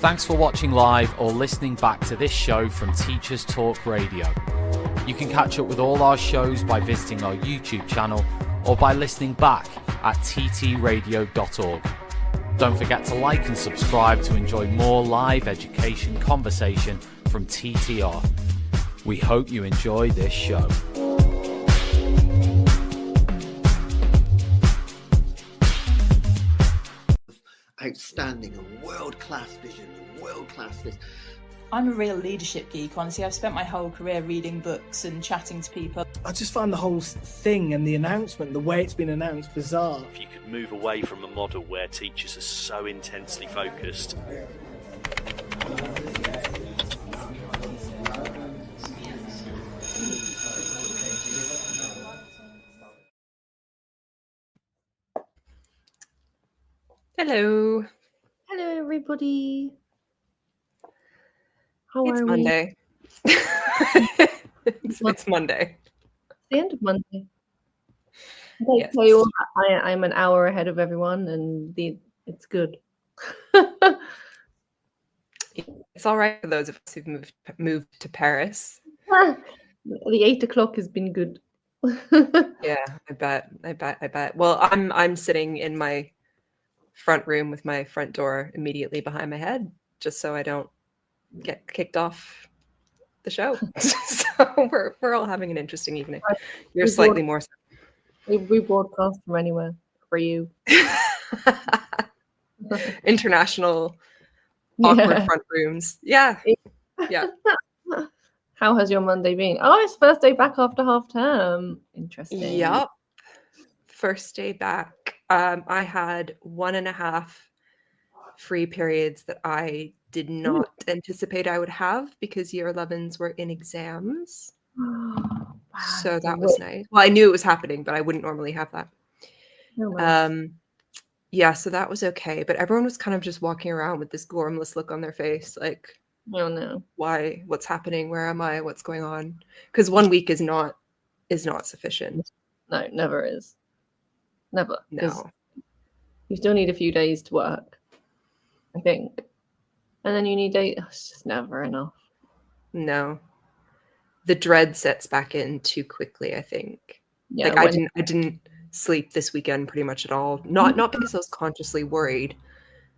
Thanks for watching live or listening back to this show from Teachers Talk Radio. You can catch up with all our shows by visiting our YouTube channel or by listening back at ttradio.org. Don't forget to like and subscribe to enjoy more live education conversation from TTR. We hope you enjoy this show. Outstanding and world-class vision and world-class this. I'm a real leadership geek, honestly. I've spent my whole career reading books and chatting to people. I just find the whole thing and the announcement, the way it's been announced, bizarre. If you could move away from a model where teachers are so intensely focused. Hello. Hello, everybody. How It's are Monday. It's Monday. It's the end of Monday. I Yes. tell you what, I'm an hour ahead of everyone, and it's good. It's all right for those of us who've moved to Paris. The 8 o'clock has been good. Yeah, I bet. Well, I'm sitting in my front room with my front door immediately behind my head, just so I don't get kicked off the show. So we're all having an interesting evening. You're slightly more. We broadcast from anywhere for you. International awkward front rooms. Yeah. How has your Monday been? Oh, it's first day back after half term. Interesting. Yep. First day back. I had 1.5 free periods that I did not anticipate I would have because year 11s were in exams. Wow. So that was nice. Well, I knew it was happening, but I wouldn't normally have that. Oh, Yeah, so that was okay. But everyone was kind of just walking around with this gormless look on their face, like, oh no. why? What's happening? Where am I? What's going on? Because 1 week is not sufficient. No, never is. Never. No. You still need a few days to work, I think. And then you need it's just never enough. No. The dread sets back in too quickly, I think. Yeah, like I didn't sleep this weekend pretty much at all. Not because I was consciously worried.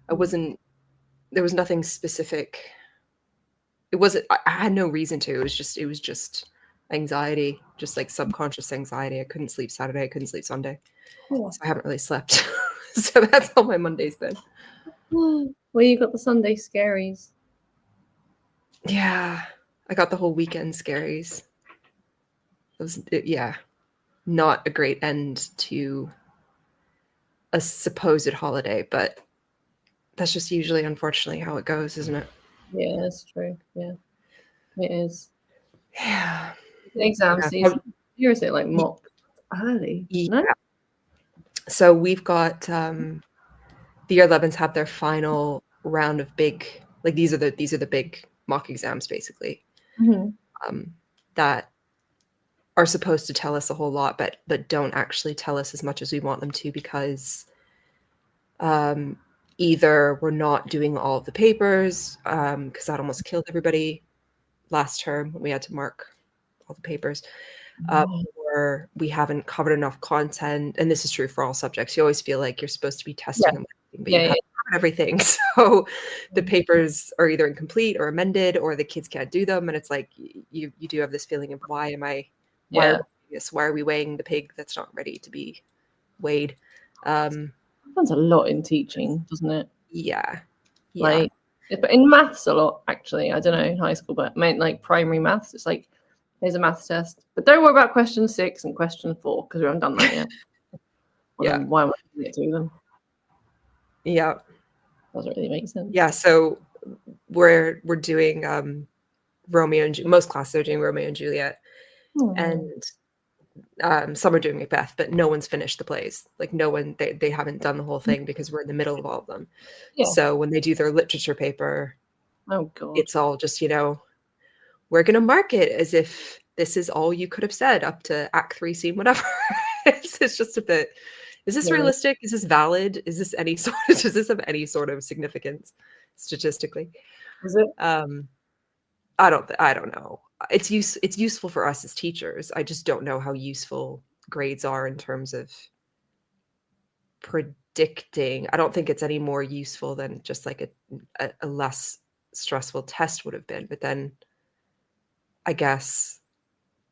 There was nothing specific. I had no reason to. It was just anxiety, just like subconscious anxiety. I couldn't sleep Saturday, I couldn't sleep Sunday. Yeah. So I haven't really slept. So that's how my Monday's been. Well, you got the Sunday scaries. Yeah. I got the whole weekend scaries. Not a great end to a supposed holiday, but that's just usually, unfortunately, how it goes, isn't it? Yeah, that's true. Yeah, it is. Yeah. Exam season. Here is it like mock early? Yeah. No? So we've got the year 11s have their final round of big, like these are the big mock exams basically. Mm-hmm. That are supposed to tell us a whole lot, but don't actually tell us as much as we want them to, because either we're not doing all of the papers, because that almost killed everybody last term when we had to mark all the papers, or we haven't covered enough content. And this is true for all subjects. You always feel like you're supposed to be testing them, but you haven't covered everything. So the papers are either incomplete or amended, or the kids can't do them. And it's like, you do have this feeling of why are we weighing the pig that's not ready to be weighed? Happens a lot in teaching, doesn't it? Yeah. Like, but in maths a lot, actually. I don't know in high school, but like primary maths, it's like, here's a maths test, but don't worry about question 6 and question 4 because we haven't done that yet. Why am I going to do them? Yeah. Doesn't really make sense. Yeah. So we're doing Romeo and most classes are doing Romeo and Juliet, and some are doing Macbeth, but no one's finished the plays. Like they haven't done the whole thing because we're in the middle of all of them. Yeah. So when they do their literature paper, oh god, it's all just, we're going to mark it as if this is all you could have said up to Act 3, scene whatever. It's just a bit. Is this realistic? Is this valid? Is this does this have any sort of significance? statistically. Is it? I don't know. It's useful for us as teachers. I just don't know how useful grades are in terms of predicting. I don't think it's any more useful than just like a less stressful test would have been. But then I guess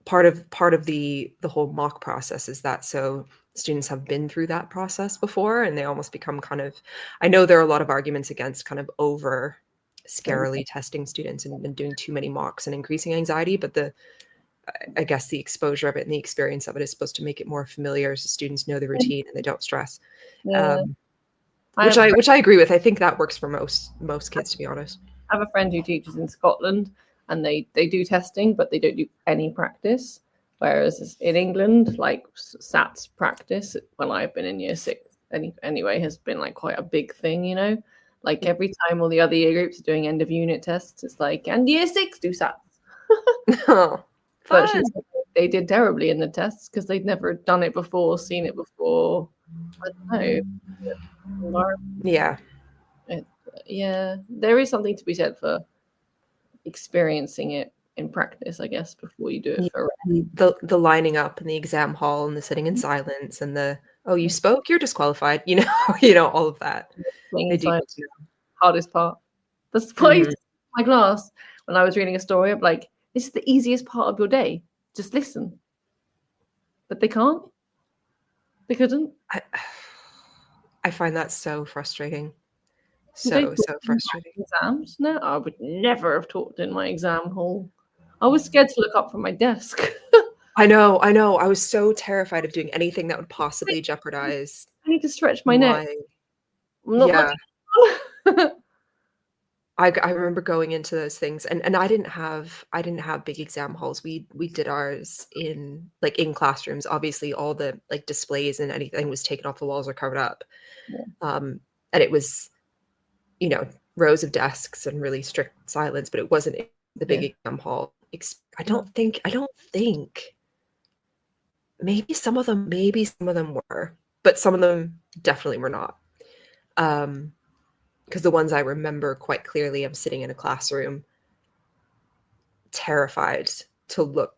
part of the whole mock process is that so students have been through that process before and they almost become kind of, I know there are a lot of arguments against kind of over scarily testing students and doing too many mocks and increasing anxiety, but I guess the exposure of it and the experience of it is supposed to make it more familiar so students know the routine and they don't stress. Yeah. Which I agree with. I think that works for most kids, to be honest. I have a friend who teaches in Scotland and they do testing, but they don't do any practice. Whereas in England, like SATs practice, when I've been in year 6 anyway, has been like quite a big thing, you know? Like every time all the other year groups are doing end of unit tests, it's like, and year 6 do SATs. Oh, but she said they did terribly in the tests because they'd never done it before, seen it before. I don't know. Yeah. Yeah, there is something to be said for experiencing it in practice, I guess, before you do it. For the lining up in the exam hall and the sitting in silence and the you spoke, you're disqualified. All of that. Hardest part. That's the point. My class, when I was reading a story, I'm like, this is the easiest part of your day. Just listen. But they can't. They couldn't. I find that so frustrating. So frustrating. Exams? No, I would never have talked in my exam hall. I was scared to look up from my desk. I know. I was so terrified of doing anything that would possibly jeopardize. I need to stretch my neck. I'm not I remember going into those things and I didn't have big exam halls. We did ours in classrooms. Obviously all the like displays and anything was taken off the walls or covered up. Yeah. And it was, rows of desks and really strict silence, but it wasn't the big exam hall. I don't think maybe some of them were, but some of them definitely were not. Because the ones I remember quite clearly, I'm sitting in a classroom, terrified to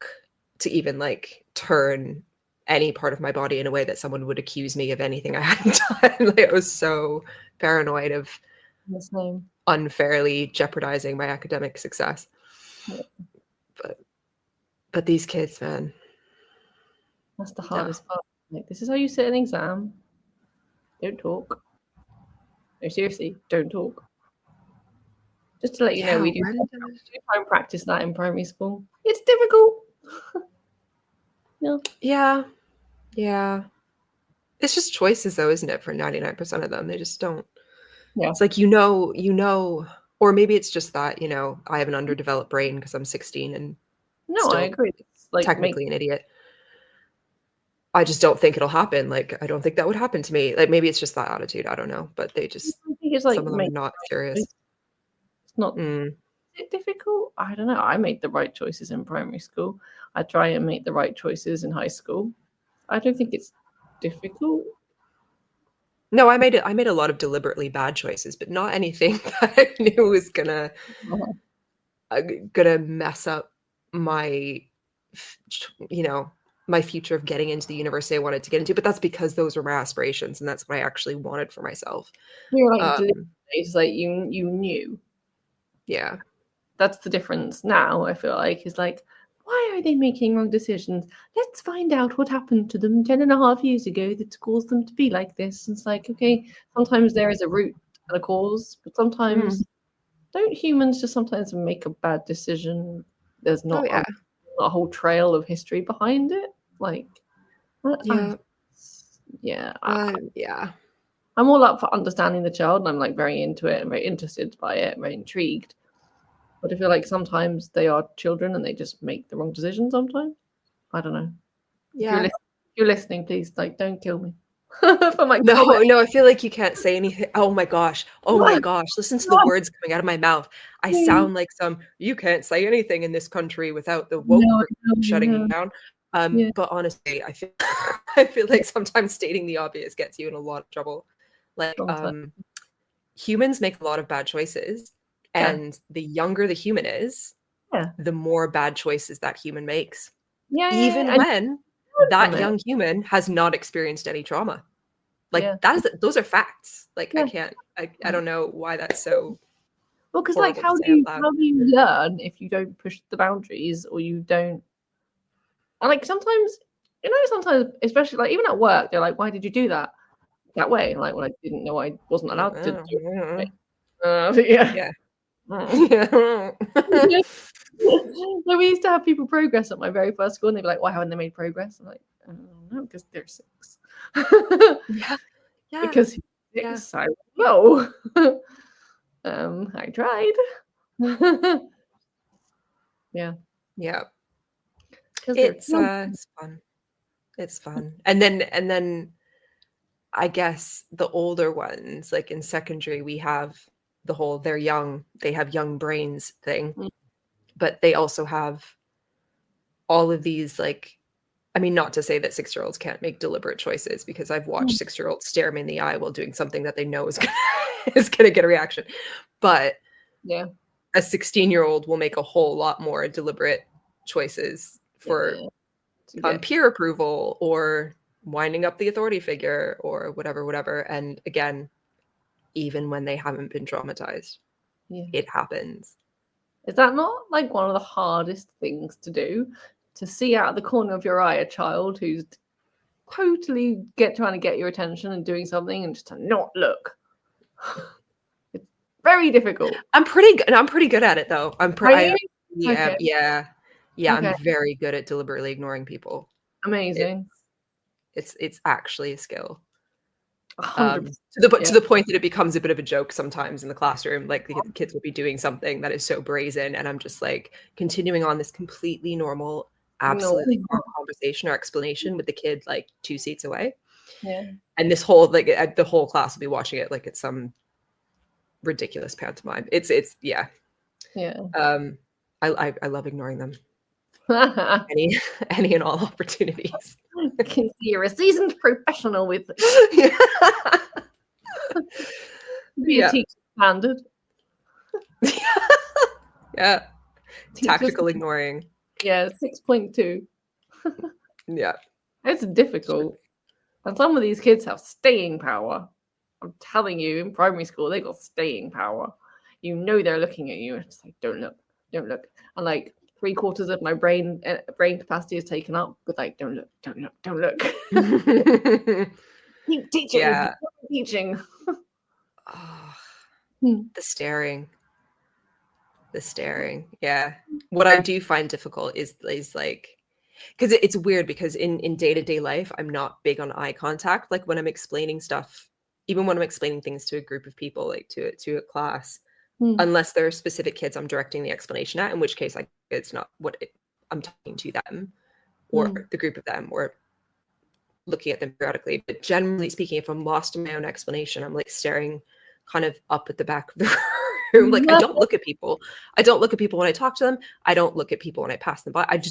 even like turn any part of my body in a way that someone would accuse me of anything I hadn't done. Like, I was so paranoid of unfairly jeopardizing my academic success. Yeah. But these kids, man. That's the hardest part. Like, this is how you sit an exam. Don't talk. No, seriously, don't talk. Just to let you know, we do try and practice that in primary school. It's difficult. Yeah. It's just choices, though, isn't it? For 99% of them, they just don't. Yeah. It's like or maybe it's just that I have an underdeveloped brain because I'm 16 and I agree. It's like technically an idiot. I just don't think it'll happen. Like, I don't think that would happen to me. Like, maybe it's just that attitude. I don't know. But they just, some of them are not serious. It's not difficult. I don't know. I made the right choices in primary school. I try and make the right choices in high school. I don't think it's difficult. No, I made a lot of deliberately bad choices, but not anything that I knew was gonna mess up my, my future of getting into the university I wanted to get into. But that's because those were my aspirations, and that's what I actually wanted for myself. You're like, it's like you knew. Yeah, that's the difference now. I feel like is like, why are they making wrong decisions? Let's find out what happened to them 10.5 years ago that caused them to be like this. And it's like, okay, sometimes there is a root and a cause, but sometimes don't humans just sometimes make a bad decision? There's not a whole trail of history behind it. Like, I'm all up for understanding the child, and I'm like very into it and very interested by it, very intrigued. But I feel like sometimes they are children and they just make the wrong decision sometimes. I don't know. Yeah. If you're listening, please, like, don't kill me. No, I feel like you can't say anything. Oh my gosh. Listen to the words coming out of my mouth. I sound like you can't say anything in this country without the woke shutting you down. But honestly, I feel like sometimes stating the obvious gets you in a lot of trouble. Like, humans make a lot of bad choices, and the younger the human is, the more bad choices that human makes. Even when that young human has not experienced any trauma. Like those are facts. Like I don't know why that's so. Well, because like how do you learn if you don't push the boundaries or you don't? And like sometimes, especially like even at work, they're like, "Why did you do that way?" Like, well, I didn't know I wasn't allowed to do it. Yeah. So we used to have people progress at my very first school, and they'd be like, "Why haven't they made progress?" I'm like, "I don't know, because they're 6." Because he's 6, I know. I tried. Yeah. It's fun. It's fun. And then I guess the older ones, like in secondary, we have the whole they're young, they have young brains thing. But they also have all of these, like, I mean, not to say that 6-year-olds can't make deliberate choices, because I've watched 6-year-olds stare me in the eye while doing something that they know is gonna get a reaction. But a 16-year-old will make a whole lot more deliberate choices for peer approval or winding up the authority figure or whatever. And again, even when they haven't been traumatized, it happens. Is that not like one of the hardest things to do? To see out of the corner of your eye a child who's totally trying to get your attention and doing something, and just to not look. It's very difficult. I'm pretty good at it though. I'm very good at deliberately ignoring people. Amazing. It's actually a skill. 100%. To the point that it becomes a bit of a joke sometimes in the classroom. Like the kids will be doing something that is so brazen, and I'm just like continuing on this completely normal, absolutely normal conversation or explanation with the kid like 2 seats away. And this whole the whole class will be watching it like it's some ridiculous pantomime. It's I love ignoring them. any and all opportunities. You're a seasoned professional with be a teacher standard. Tactical ignoring. 6.2. It's difficult, and some of these kids have staying power. I'm telling you, in primary school they got staying power. You know they're looking at you, and it's like, don't look, and like 3/4 of my brain capacity is taken up with like, don't look. Keep teaching. Teaching. The staring. What I do find difficult is like, because it's weird, because in day-to-day life I'm not big on eye contact. Like when I'm explaining stuff, even when I'm explaining things to a group of people, like to a class, unless there are specific kids I'm directing the explanation at, in which case it's not I'm talking to them or the group of them or looking at them periodically. But generally speaking, if I'm lost in my own explanation, I'm like staring kind of up at the back of the room. Like I don't look at people. I don't look at people when I talk to them. I don't look at people when I pass them by. I'm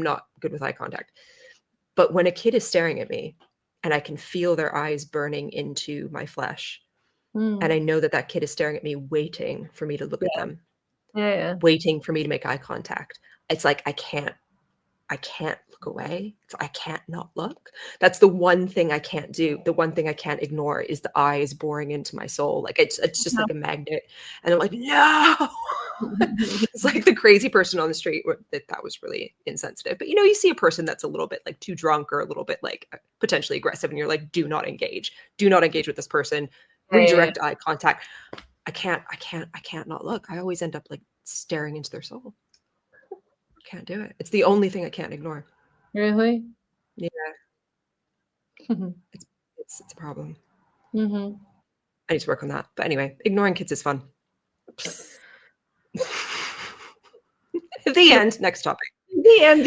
not good with eye contact. But when a kid is staring at me and I can feel their eyes burning into my flesh, and I know that kid is staring at me, waiting for me to look at them, waiting for me to make eye contact. It's like I can't look away. I can't not look. That's the one thing I can't do. The one thing I can't ignore is the eyes boring into my soul. Like it's just like a magnet. And I'm like, no. It's like the crazy person on the street. That was really insensitive. But you see a person that's a little bit like too drunk or a little bit like potentially aggressive, and you're like, do not engage with this person. Redirect eye contact. I can't not look. I always end up like staring into their soul. Can't do it. It's the only thing I can't ignore. Really? Yeah. It's a problem. I need to work on that. But anyway, ignoring kids is fun. The end. Next topic. The end.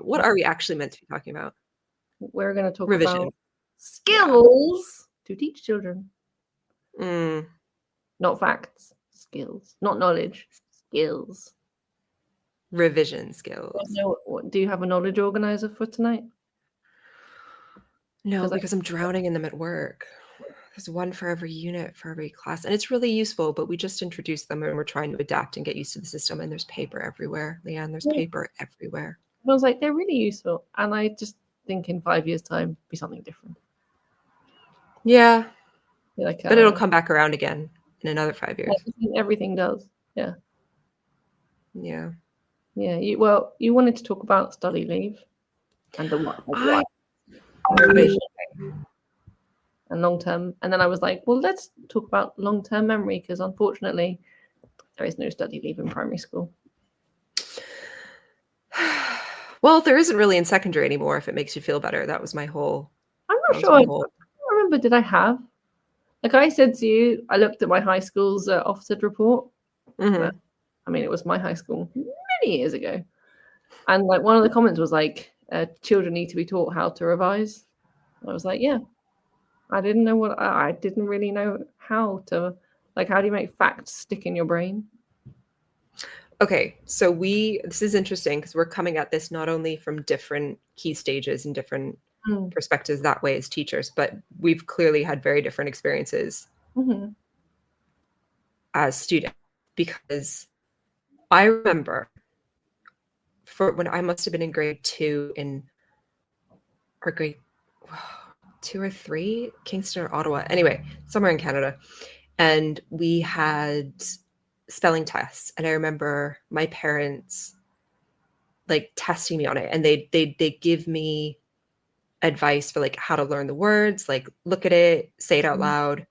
What are we actually meant to be talking about? We're going to talk revision. About skills to teach children. Not facts. Skills. Not knowledge. Skills. Revision skills. Do you have a knowledge organizer for tonight? No, because I'm drowning in them at work. There's one for every unit, for every class. And it's really useful, but we just introduced them and we're trying to adapt and get used to the system. And there's paper everywhere. Leanne, there's paper everywhere. I was like, they're really useful. And I just think in 5 years' time, be something different. Yeah. Like, but it'll come back around again in another 5 years. Everything does. Yeah. Yeah. Yeah. You wanted to talk about study leave and the what? And long term. And then I was like, well, let's talk about long term memory, because unfortunately, there is no study leave in primary school. Well, there isn't really in secondary anymore, if it makes you feel better. That was my whole. I'm not sure. I don't remember. Did I have? Like I said to you, I looked at my high school's Ofsted report. Mm-hmm. I mean, it was my high school many years ago. And like one of the comments was like, children need to be taught how to revise. I was like, yeah. I didn't really know how to, like, how do you make facts stick in your brain? Okay, so this is interesting because we're coming at this not only from different key stages and different perspectives that way as teachers, but we've clearly had very different experiences as students. Because I remember for when I must have been in grade 2 or grade 2 or 3, Kingston or Ottawa, anyway, somewhere in Canada, and we had spelling tests, and I remember my parents like testing me on it, and they give me advice for like how to learn the words, like look at it, say it out loud,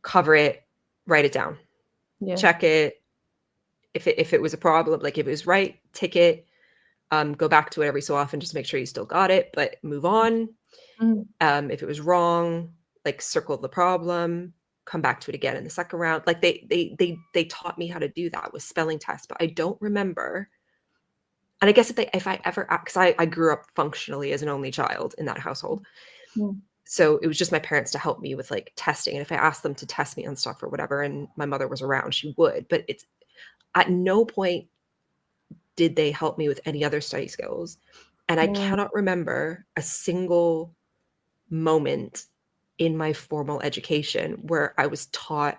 cover it, write it down, check it. If it was a problem, like if it was right, tick it, go back to it every so often just to make sure you still got it, but move on. If it was wrong, like circle the problem, come back to it again in the second round. Like they taught me how to do that with spelling tests, but I don't remember. And I guess if I ever, because I grew up functionally as an only child in that household. So it was just my parents to help me with like testing. And if I asked them to test me on stuff or whatever, and my mother was around, she would. But it's at no point did they help me with any other study skills. And I cannot remember a single moment in my formal education where I was taught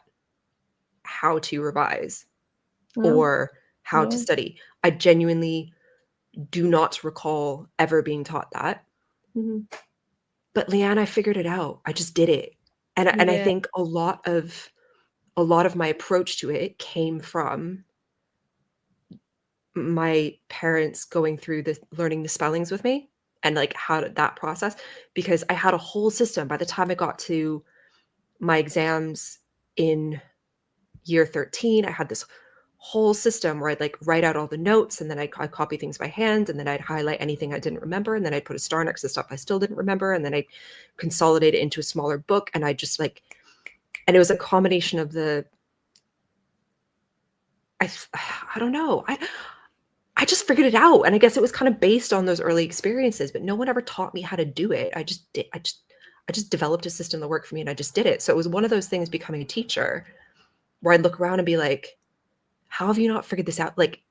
how to revise or how to study. I genuinely do not recall ever being taught that. But Lianne, I figured it out. I just did it. And I think a lot of my approach to it came from my parents going through learning the spellings with me. And like how did that process, because I had a whole system by the time I got to my exams in year 13. I had this whole system where I'd like write out all the notes, and then I'd copy things by hand, and then I'd highlight anything I didn't remember, and then I'd put a star next to stuff I still didn't remember, and then I'd consolidate it into a smaller book. And I just like, and it was a combination of I don't know. I just figured it out. And I guess it was kind of based on those early experiences, but no one ever taught me how to do it. I just developed a system that worked for me, and I just did it. So it was one of those things becoming a teacher where I'd look around and be like, how have you not figured this out? Like,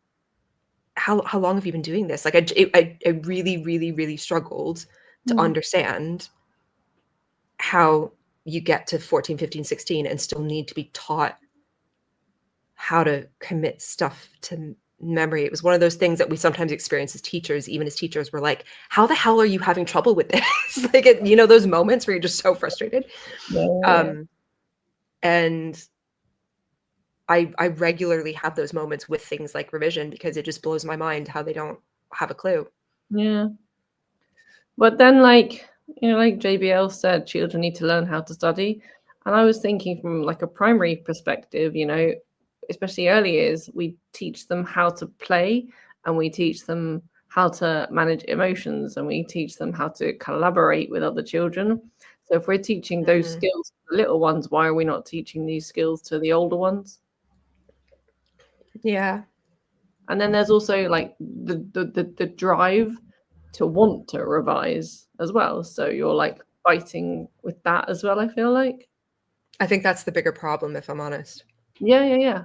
how long have you been doing this? Like I really, really, really struggled to understand how you get to 14, 15, 16 and still need to be taught how to commit stuff to memory. It was one of those things that we sometimes experience as teachers. Even as teachers, we're like, how the hell are you having trouble with this? Like, those moments where you're just so frustrated. And I regularly have those moments with things like revision, because it just blows my mind how they don't have a clue. Yeah. But then like JBL said, children need to learn how to study. And I was thinking from like a primary perspective, especially early years, we teach them how to play, and we teach them how to manage emotions, and we teach them how to collaborate with other children. So if we're teaching those skills to the little ones, why are we not teaching these skills to the older ones? Yeah. And then there's also like the drive to want to revise as well. So you're like fighting with that as well, I feel like. I think that's the bigger problem, if I'm honest. Yeah.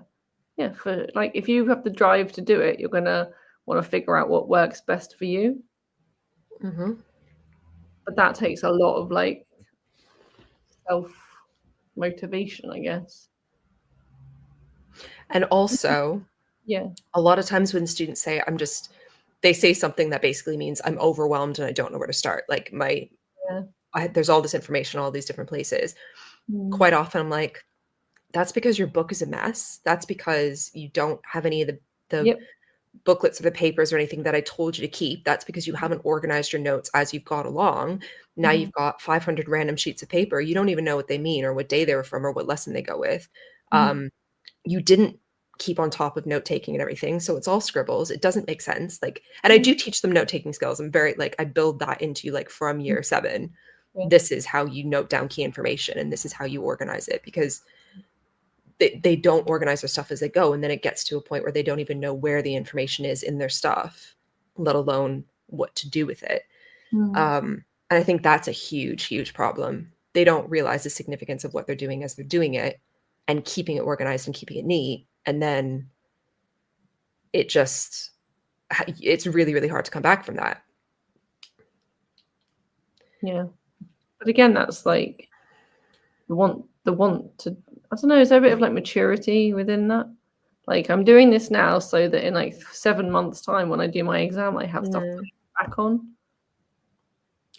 For like, if you have the drive to do it, you're gonna want to figure out what works best for you. but that takes a lot of like self motivation, I guess. And also, Yeah. a lot of times when students say, they say something that basically means I'm overwhelmed and I don't know where to start. Like there's all this information, all these different places. Quite often I'm like, that's because your book is a mess. That's because you don't have any of the booklets or the papers or anything that I told you to keep. That's because you haven't organized your notes as you've gone along. Now you've got 500 random sheets of paper. You don't even know what they mean or what day they were from or what lesson they go with. You didn't keep on top of note taking and everything. So it's all scribbles. It doesn't make sense. Like, and I do teach them note taking skills. I'm very I build that into like from year 7. This is how you note down key information and this is how you organize it, because they don't organize their stuff as they go. And then it gets to a point where they don't even know where the information is in their stuff, let alone what to do with it. And I think that's a huge, huge problem. They don't realize the significance of what they're doing as they're doing it and keeping it organized and keeping it neat. And then it's really, really hard to come back from that. Yeah. But again, that's like the want to, I don't know, is there a bit of like maturity within that? Like, I'm doing this now so that in like 7 months' time when I do my exam, I have stuff to look back on.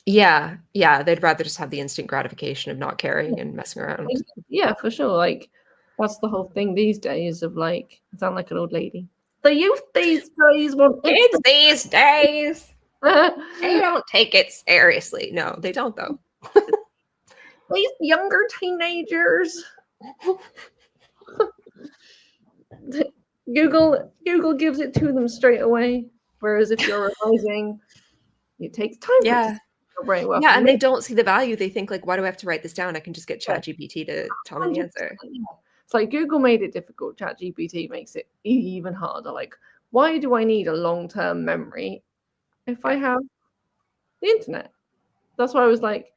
Yeah. They'd rather just have the instant gratification of not caring and messing around. Yeah, for sure. Like, that's the whole thing these days of like, I sound like an old lady. The youth these days want kids these days. They don't take it seriously. No, they don't though. These younger teenagers. Google gives it to them straight away. Whereas if you're revising, it takes time. Yeah. Well, and they don't see the value. They think like, why do I have to write this down? I can just get ChatGPT to tell me the answer. It's like Google made it difficult. ChatGPT makes it even harder. Like, why do I need a long-term memory if I have the internet? That's why I was like,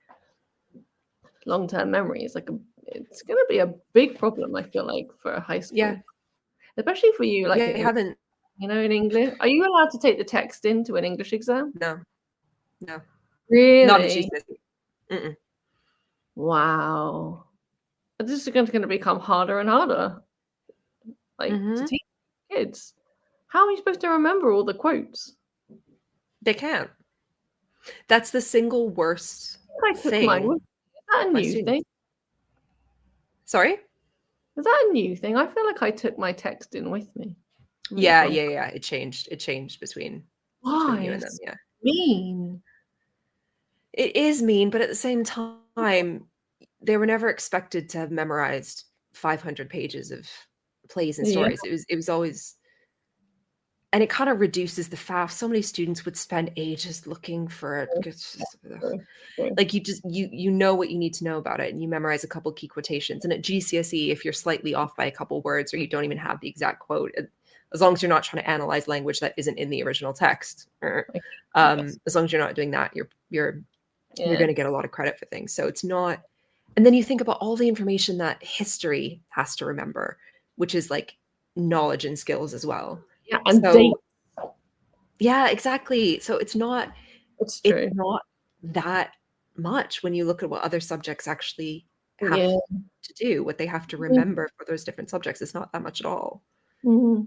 long-term memory is like it's going to be a big problem, I feel like, for a high school. Yeah. Especially for you, like, in English. Are you allowed to take the text into an English exam? No. Really? Not at GCSE. Wow. This is going to become harder and harder, like, to teach kids. How are you supposed to remember all the quotes? They can't. That's the single worst thing. Is that a new thing? Sorry? Is that a new thing? I feel like I took my text in with me. Yeah. It changed between you and them. Yeah. Mean. It is mean, but at the same time, they were never expected to have memorized 500 pages of plays and stories. It was always, and it kind of reduces the faff. So many students would spend ages looking for it. Like, you know what you need to know about it, and you memorize a couple key quotations. And at GCSE, if you're slightly off by a couple words or you don't even have the exact quote, as long as you're not trying to analyze language that isn't in the original text, as long as you're not doing that, you're going to get a lot of credit for things. So it's not. And then you think about all the information that history has to remember, which is like knowledge and skills as well. Yeah, and yeah, exactly. So it's not not that much when you look at what other subjects actually have to do, what they have to remember for those different subjects. It's not that much at all. Mm-hmm.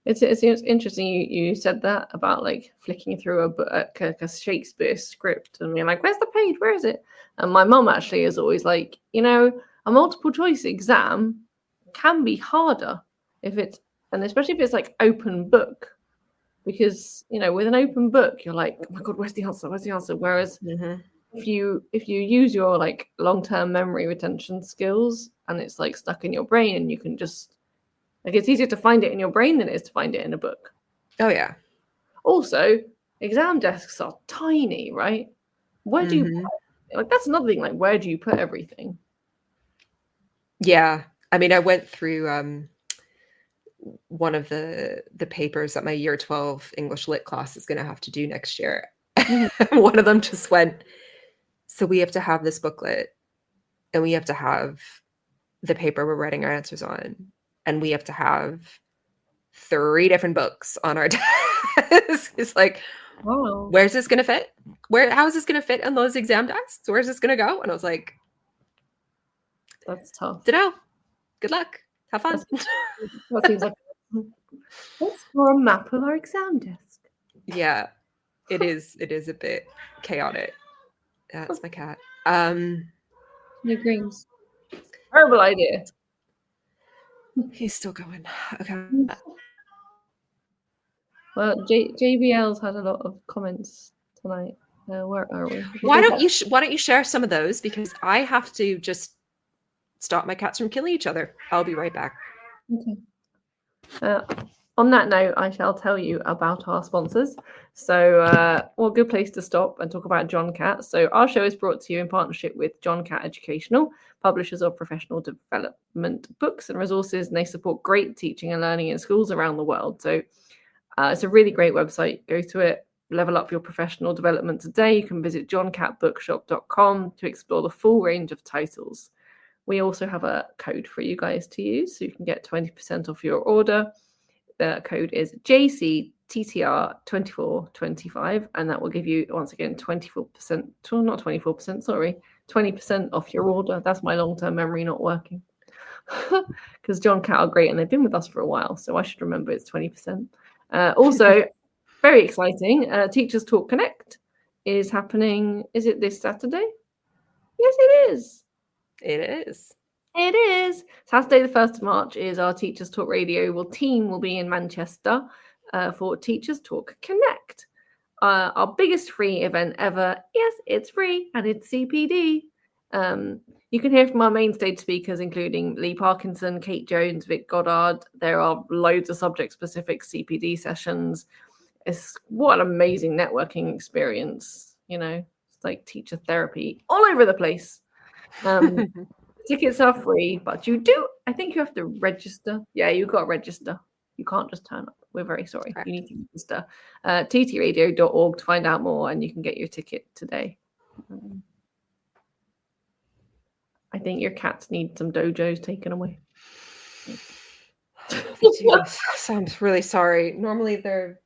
It's interesting you said that about like flicking through a book, a Shakespeare script, and being like, where's the page? Where is it? And my mum actually is always like, a multiple choice exam can be harder and especially if it's like open book, because with an open book you're like, oh my god, where's the answer? Whereas if you use your like long-term memory retention skills and it's like stuck in your brain, and you can just like, it's easier to find it in your brain than it is to find it in a book. Oh yeah. Also, exam desks are tiny, right? Where do you that's another thing, like, where do you put everything? Yeah, I mean, I went through one of the papers that my year 12 English lit class is going to have to do next year. One of them just went, so we have to have this booklet, and we have to have the paper we're writing our answers on, and we have to have 3 different books on our desk. It's like, Wow. Where's this going to fit? How is this going to fit on those exam desks? Where's this going to go? And I was like, That's tough. dunno. Good luck. Have fun. That seems like let's draw a map of our exam desk. Yeah, it is a bit chaotic. That's my cat. No greens. Terrible idea. He's still going. Okay. Well, JBL's had a lot of comments tonight. Where are we? Why don't you share some of those, because I have to just stop my cats from killing each other. I'll be right back. Okay. On that note, I shall tell you about our sponsors. So, well, good place to stop and talk about John Cat. So, our show is brought to you in partnership with John Cat Educational, publishers of professional development books and resources, and they support great teaching and learning in schools around the world. So, it's a really great website. Go to it, level up your professional development today. You can visit johncatbookshop.com to explore the full range of titles. We also have a code for you guys to use, so you can get 20% off your order. The code is JCTTR2425, and that will give you, once again, 20% off your order. That's my long-term memory not working. Because John Cat are great, and they've been with us for a while, so I should remember it's 20%. Also, very exciting, Teachers Talk Connect is happening. Is it this Saturday? Yes, it is. It is. It is. Saturday, the 1st of March, is our Teachers Talk Radio. Team will be in Manchester for Teachers Talk Connect. Our biggest free event ever. Yes, it's free, and it's CPD. You can hear from our main stage speakers, including Lee Parkinson, Kate Jones, Vic Goddard. There are loads of subject-specific CPD sessions. What an amazing networking experience. You know, it's like teacher therapy all over the place. Tickets are free, but I think you have to register. Yeah, you've got to register. You can't just turn up. We're very sorry. Correct. You need to register. ttradio.org to find out more, and you can get your ticket today. I think your cats need some dojos taken away. So I'm really sorry. Normally they're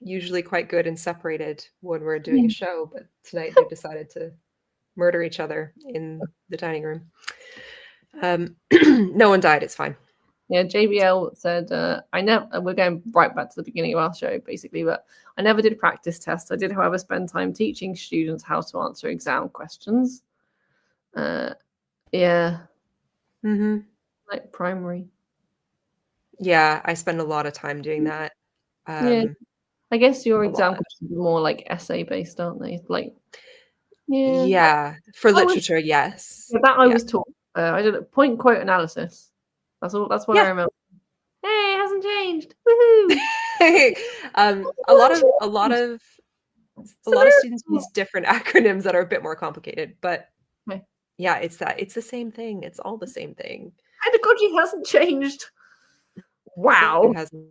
usually quite good and separated when we're doing a show, but tonight they decided to murder each other in the dining room. No one died. It's fine. Yeah, JBL said, we're going right back to the beginning of our show, basically, but I never did practice tests. I did, however, spend time teaching students how to answer exam questions. Yeah. Mm-hmm. Like primary. Yeah, I spend a lot of time doing that. Yeah. I guess your exam lot. questions are more like essay-based, aren't they? Like, yeah. For literature, yes. Yeah, that I was taught. I did a point quote analysis. That's all. That's what I remember. Hey, it hasn't changed. Woohoo! A lot of students use different acronyms that are a bit more complicated, but yeah, it's the same thing. It's all the same thing. Pedagogy hasn't changed. Wow. It hasn't.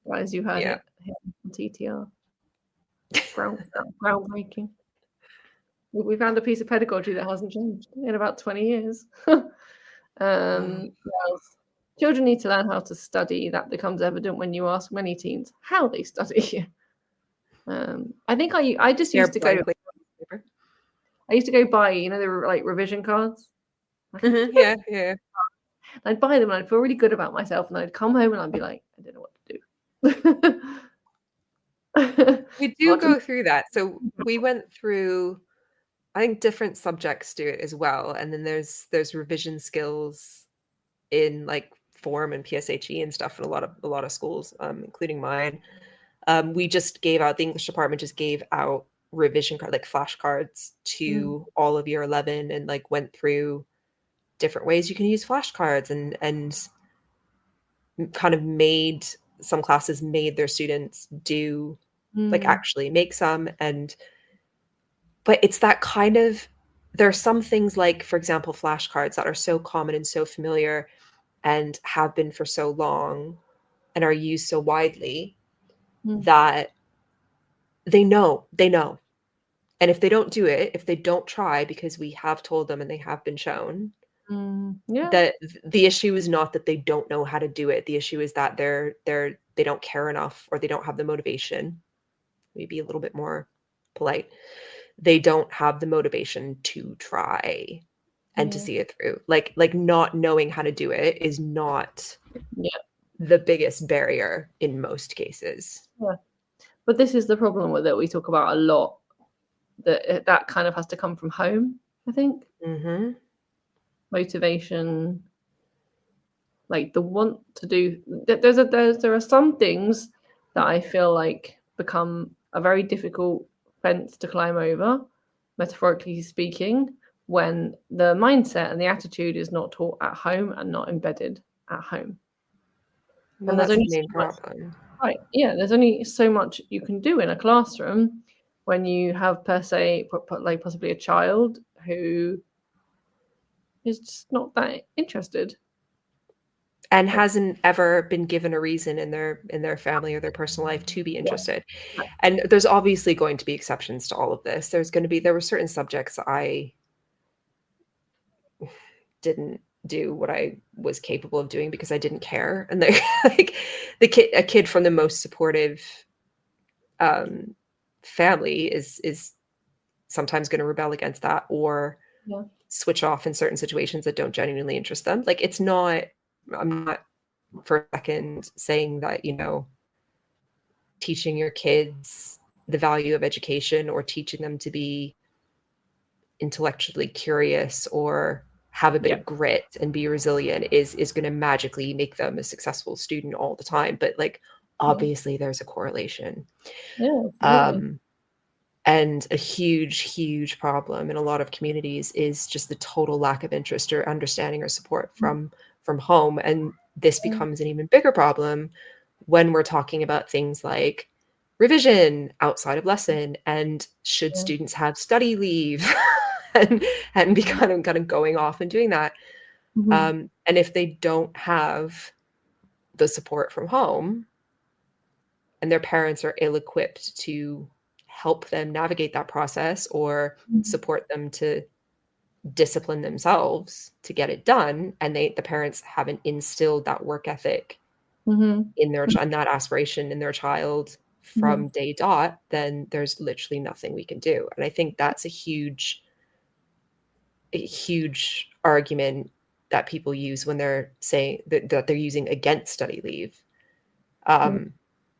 Guys, you heard it on TTR. Groundbreaking. We found a piece of pedagogy that hasn't changed in about 20 years. Children need to learn how to study. That becomes evident when you ask many teens how they study. I think I just used to go. I used to go buy, they were like revision cards. Mm-hmm. Yeah. I'd buy them and I'd feel really good about myself, and I'd come home and I'd be like, I don't know what to do. We do go through that. So we went through, I think different subjects do it as well. And then there's revision skills in like form and PSHE and stuff in a lot of schools, including mine. We just gave out, the English department just gave out revision card, like flashcards to all of year 11, and like went through different ways you can use flashcards, and kind of some classes made their students do like actually make some. But it's that kind of, there are some things like, for example, flashcards that are so common and so familiar and have been for so long and are used so widely that they know. And if they don't do it, if they don't try, because we have told them and they have been shown, Yeah. that the issue is not that they don't know how to do it. The issue is that they don't care enough, or they don't have the motivation. Maybe a little bit more polite. They don't have the motivation to try and to Yeah. see it through. Like not knowing how to do it is not Yeah. the biggest barrier in most cases. Yeah. But this is the problem with it. We talk about a lot that kind of has to come from home, I think. Mm-hmm. Motivation, like the want to do. There are some things that I feel like become a very difficult fence to climb over, metaphorically speaking, when the mindset and the attitude is not taught at home and not embedded at home. Well, And there's that's only the main so much, problem. right? Yeah, there's only so much you can do in a classroom when you have per se, like possibly a child who is just not that interested. And hasn't ever been given a reason in their family or their personal life to be interested. Yeah. And there's obviously going to be exceptions to all of this. There were certain subjects I didn't do what I was capable of doing because I didn't care. And they like a kid from the most supportive family is sometimes going to rebel against that, or Yeah. switch off in certain situations that don't genuinely interest them. Like I'm not for a second saying that, teaching your kids the value of education or teaching them to be intellectually curious or have a bit of grit and be resilient is going to magically make them a successful student all the time. But like, obviously there's a correlation. And a huge problem in a lot of communities is just the total lack of interest or understanding or support from home. And this becomes an even bigger problem when we're talking about things like revision outside of lesson, and should students have study leave and be kind of going off and doing that. And if they don't have the support from home and their parents are ill-equipped to help them navigate that process or support them to discipline themselves to get it done, and the parents haven't instilled that work ethic in their and that aspiration in their child from day dot, then there's literally nothing we can do. And I think that's a huge argument that people use when they're saying that they're using against study leave,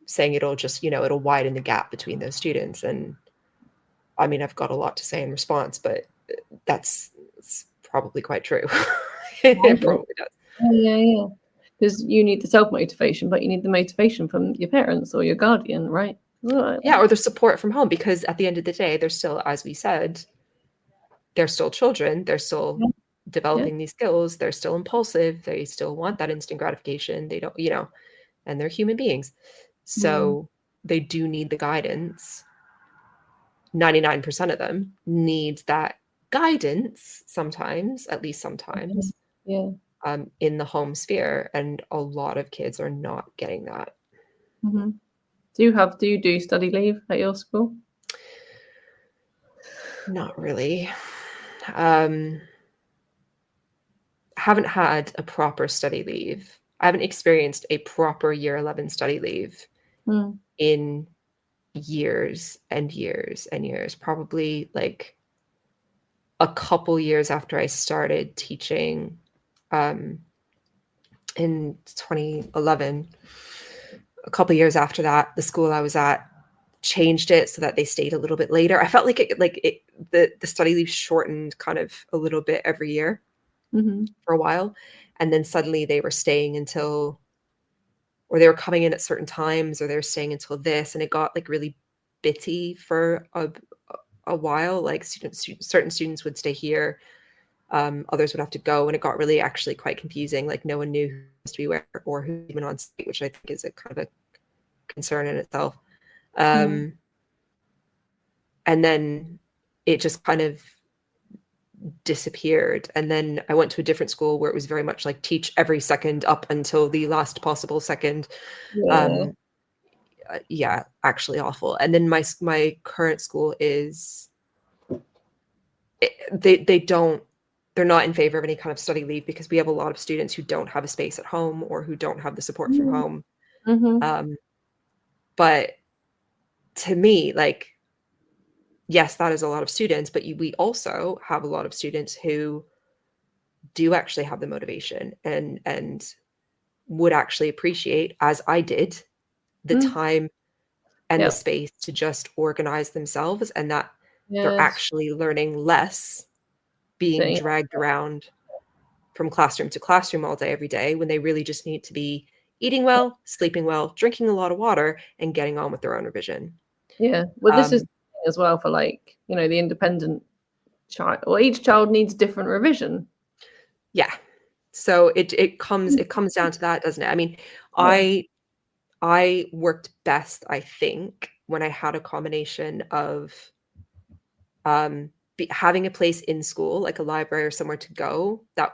saying it'll just, it'll widen the gap between those students. And I mean, I've got a lot to say in response, but it's probably quite true. It probably does. Yeah. Because you need the self-motivation, but you need the motivation from your parents or your guardian, right? Yeah, or the support from home, because at the end of the day, they're still, as we said, they're still children. They're still developing these skills. They're still impulsive. They still want that instant gratification. They don't, and they're human beings. So they do need the guidance. 99% of them need that guidance sometimes, at least sometimes, in the home sphere. And a lot of kids are not getting that. Do you do study leave at your school? Not really. Haven't had a proper study leave. I haven't experienced a proper year 11 study leave in years and years and years. Probably like a couple years after I started teaching in 2011. A couple years after that, the school I was at changed it so that they stayed a little bit later. I felt like the study leave shortened kind of a little bit every year for a while. And then suddenly they were staying until, or they were coming in at certain times, or they were staying until this. And it got like really bitty for a while. Like certain students would stay here. Others would have to go. And it got really actually quite confusing. Like no one knew who was to be where or who's even on site, which I think is a kind of a concern in itself. And then it just kind of disappeared. And then I went to a different school where it was very much like teach every second up until the last possible second. Actually awful. And then my current school is they don't they're not in favor of any kind of study leave because we have a lot of students who don't have a space at home or who don't have the support from home. But to me, like, yes, that is a lot of students, but we also have a lot of students who do actually have the motivation and would actually appreciate, as I did, the time and the space to just organize themselves, and that they're actually learning less being dragged around from classroom to classroom all day, every day, when they really just need to be eating well, sleeping well, drinking a lot of water, and getting on with their own revision. Yeah. Well, this is as well for, like, you know, the independent child. Well, each child needs different revision. Yeah. So it comes down to that, doesn't it? I mean, I worked best, I think, when I had a combination of having a place in school, like a library or somewhere to go, that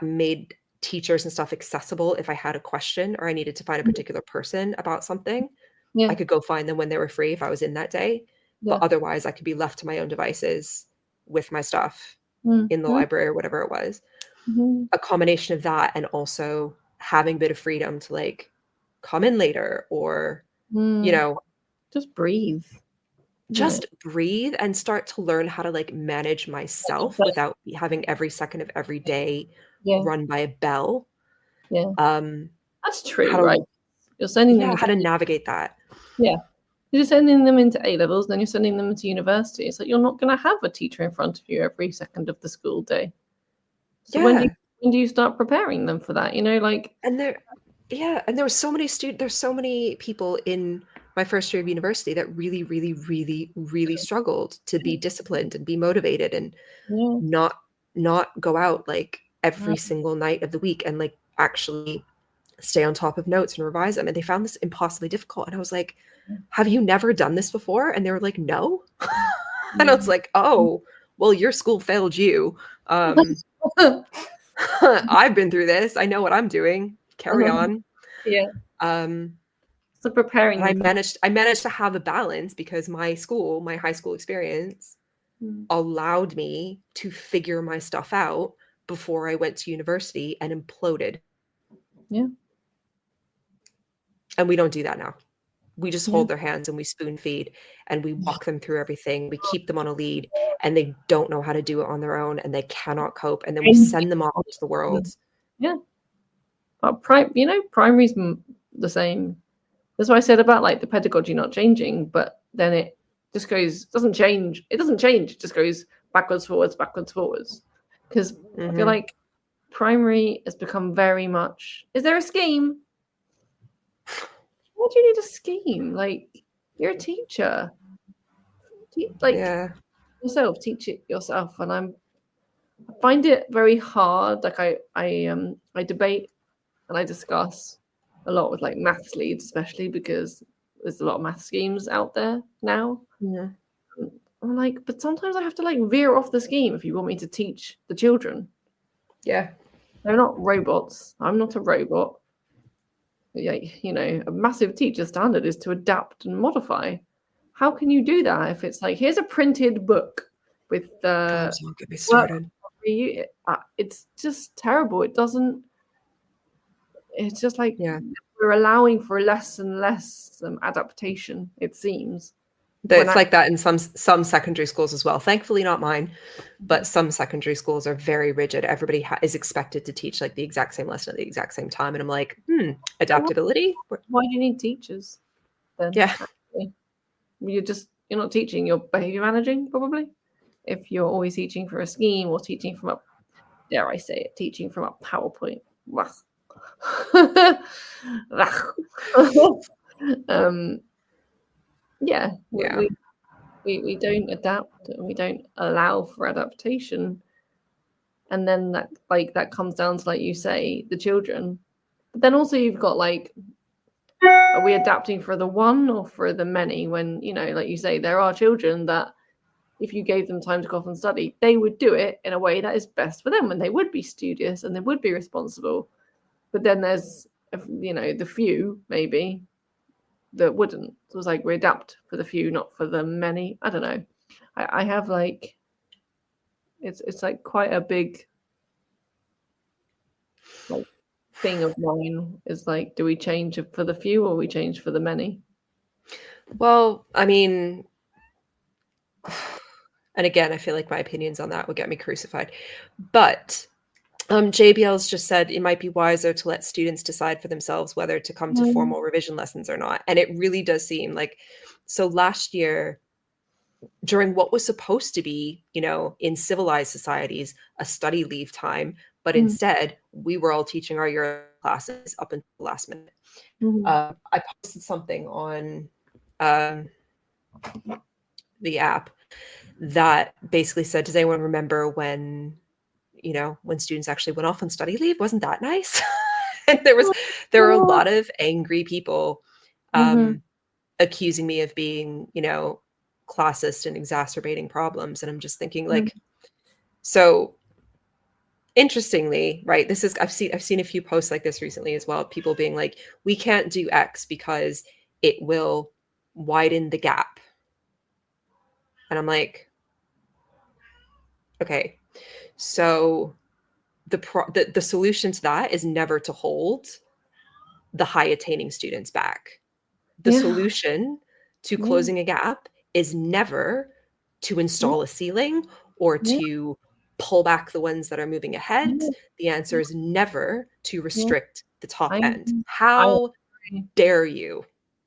made teachers and stuff accessible. If I had a question or I needed to find a particular person about something, I could go find them when they were free if I was in that day. But otherwise, I could be left to my own devices with my stuff in the library or whatever it was. A combination of that and also having a bit of freedom to, like, come in later or, you know, just breathe. Just breathe and start to learn how to, like, manage myself without having every second of every day run by a bell. Yeah. That's true, right? You're sending them how to navigate that. Yeah. You're sending them into A levels, then you're sending them into university. It's like you're not going to have a teacher in front of you every second of the school day. So when do you start preparing them for that? You know, like, and there were so many there's so many people in my first year of university that really, really, really, really struggled to be disciplined and be motivated and not go out, like, every single night of the week and, like, actually stay on top of notes and revise them. And they found this impossibly difficult. And I was like, have you never done this before? And they were like, no. And I was like, oh, well, your school failed you. I've been through this. I know what I'm doing. Carry on. Yeah. So preparing. I managed to have a balance because my high school experience allowed me to figure my stuff out before I went to university and imploded. Yeah. And we don't do that now. We just hold their hands and we spoon feed and we walk them through everything. We keep them on a lead and they don't know how to do it on their own and they cannot cope. And then we send them off to the world. Yeah. But primary's the same. That's what I said about, like, the pedagogy not changing, but then it just doesn't change. It doesn't change. It just goes backwards, forwards. Because I feel like primary has become very much, is there a scheme? Why do you need a scheme? Like, you're a teacher. Yourself, teach it yourself. And I find it very hard. Like, I debate and I discuss a lot with, like, maths leads, especially because there's a lot of math schemes out there now. Yeah. I'm like, but sometimes I have to, like, veer off the scheme if you want me to teach the children. Yeah. They're not robots. I'm not a robot. Yeah, you know, a massive teacher standard is to adapt and modify. How can you do that if it's like, here's a printed book with the don't get me started. It's just terrible. It's just like we're allowing for less and less adaptation, it seems. It's like that in some secondary schools as well. Thankfully, not mine, but some secondary schools are very rigid. Everybody is expected to teach, like, the exact same lesson at the exact same time. And I'm like, adaptability? Why do you need teachers then? Yeah. You're not teaching, you're behavior managing, probably. If you're always teaching for a scheme or teaching from teaching from a PowerPoint. We don't adapt and we don't allow for adaptation, and then that comes down to, like you say, the children. But then also you've got, like, are we adapting for the one or for the many? When, you know, like you say, there are children that if you gave them time to go off and study, they would do it in a way that is best for them and they would be studious and they would be responsible. But then there's, you know, the few maybe that wouldn't. So it's like we adapt for the few, not for the many. I don't know. I have, like, it's like quite a big like thing of mine. Is like, do we change for the few or we change for the many? Well, I mean, and again, I feel like my opinions on that would get me crucified. But JBL's just said it might be wiser to let students decide for themselves whether to come to formal revision lessons or not. And it really does seem like, so last year, during what was supposed to be, in civilized societies, a study leave time, but instead we were all teaching our year classes up until the last minute. I posted something on the app that basically said, does anyone remember when students actually went off on study leave? Wasn't that nice? And there were a lot of angry people accusing me of being, classist and exacerbating problems. And I'm just thinking like, so interestingly, right, I've seen a few posts like this recently as well, people being like, we can't do X because it will widen the gap. And I'm like, okay, so the solution to that is never to hold the high attaining students back. The solution to closing a gap is never to install a ceiling or to pull back the ones that are moving ahead. The answer is never to restrict the top end. How dare you?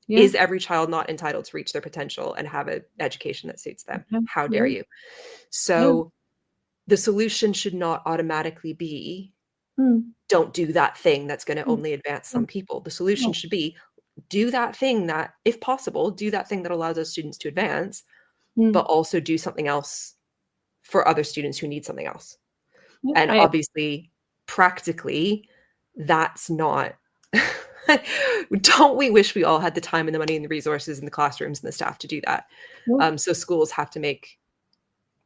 Is every child not entitled to reach their potential and have an education that suits them? How dare you? So the solution should not automatically be, don't do that thing that's going to only advance some people. The solution should be, do that thing that, if possible, do that thing that allows those students to advance, but also do something else for other students who need something else. And obviously, practically, that's not... Don't we wish we all had the time and the money and the resources and the classrooms and the staff to do that? So schools have to make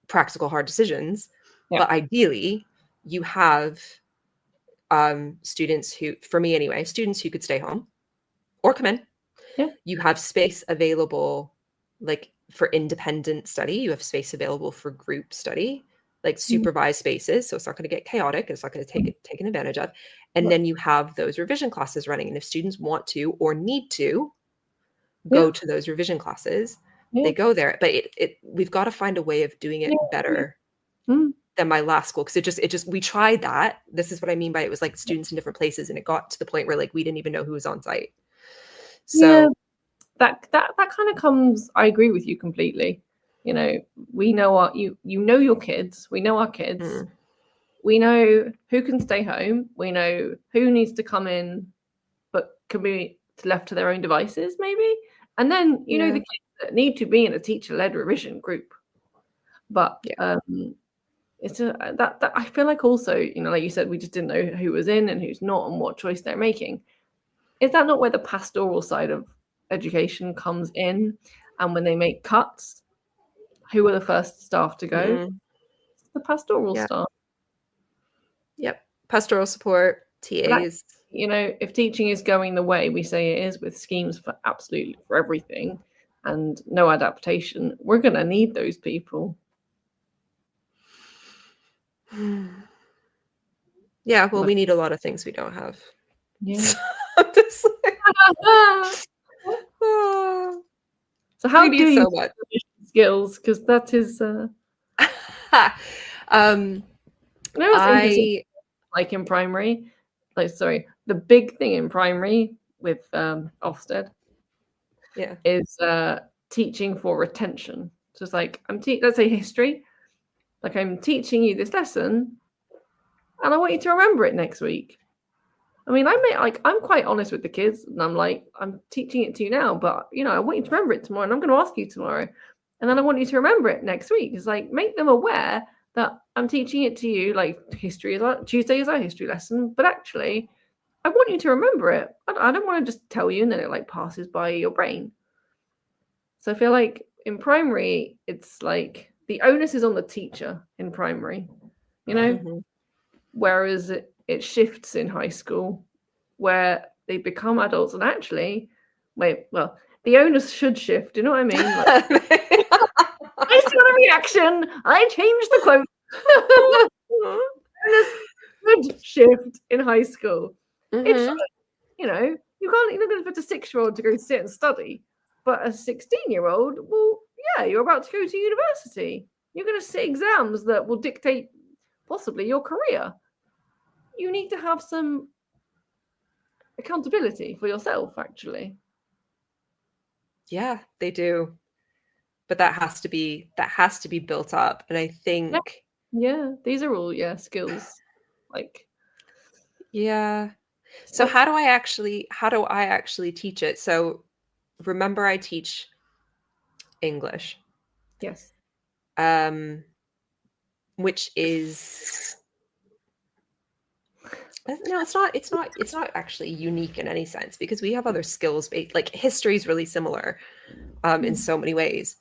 practical, hard decisions. But ideally, you have students who, for me anyway, students who could stay home or come in. You have space available, like for independent study. You have space available for group study, like supervised spaces. So it's not going to get chaotic. It's not going to take taken advantage of. And then you have those revision classes running. And if students want to or need to go to those revision classes, they go there. But we've got to find a way of doing it better than my last school. Because it just, we tried that. This is what I mean by it was like students in different places. And it got to the point where like, we didn't even know who was on site. So that kind of comes, I agree with you completely. We know you know your kids, we know our kids, we know who can stay home, we know who needs to come in, but can be left to their own devices maybe. And then, you know, the kids that need to be in a teacher-led revision group. But it's that I feel like also, like you said, we just didn't know who was in and who's not and what choice they're making. Is that not where the pastoral side of education comes in? And when they make cuts, who are the first staff to go? The pastoral staff. Pastoral support, TAs. If teaching is going the way we say it is, with schemes for absolutely for everything and no adaptation, we're going to need those people. Yeah, well, we need a lot of things we don't have. Yeah. So how do you use skills? Because that is like in primary, the big thing in primary with Ofsted is teaching for retention. So it's like let's say history, like I'm teaching you this lesson and I want you to remember it next week. I mean, I'm quite honest with the kids, and I'm like, I'm teaching it to you now, but I want you to remember it tomorrow, and I'm going to ask you tomorrow, and then I want you to remember it next week. It's like, make them aware that I'm teaching it to you. Like Tuesday is our history lesson, but actually, I want you to remember it. I don't want to just tell you, and then it like passes by your brain. So I feel like in primary, it's like the onus is on the teacher in primary, whereas it shifts in high school where they become adults and actually, the onus should shift. Do you know what I mean? Like, I saw the reaction. I changed the quote. Good shift in high school. It's Mhm. you know, you're not going to put a 6-year-old to go sit and study, but a 16-year-old, well, yeah, you're about to go to university. You're going to sit exams that will dictate possibly your career. You need to have some accountability for yourself, actually. Yeah, they do. But that has to be built up. And I think Yeah, these are all skills. Like, yeah. So how do I actually teach it? So remember, I teach English, yes. which is no, it's not actually unique in any sense, because we have other skills based, like history is really similar in so many ways.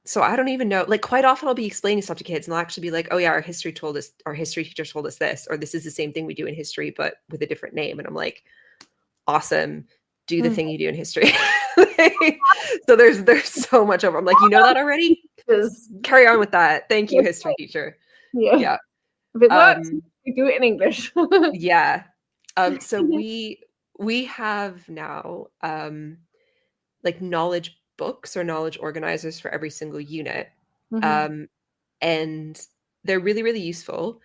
So I don't even know, like quite often I'll be explaining stuff to kids and they'll actually be like, oh yeah, our history teacher told us this, or this is the same thing we do in history but with a different name. And I'm like, awesome, do the thing you do in history. So there's so much over. I'm like, you know that already? Just carry on with that. Thank you, history teacher. Yeah. If it works, we do it in English. Yeah. So we have now like knowledge books or knowledge organizers for every single unit. And they're really, really useful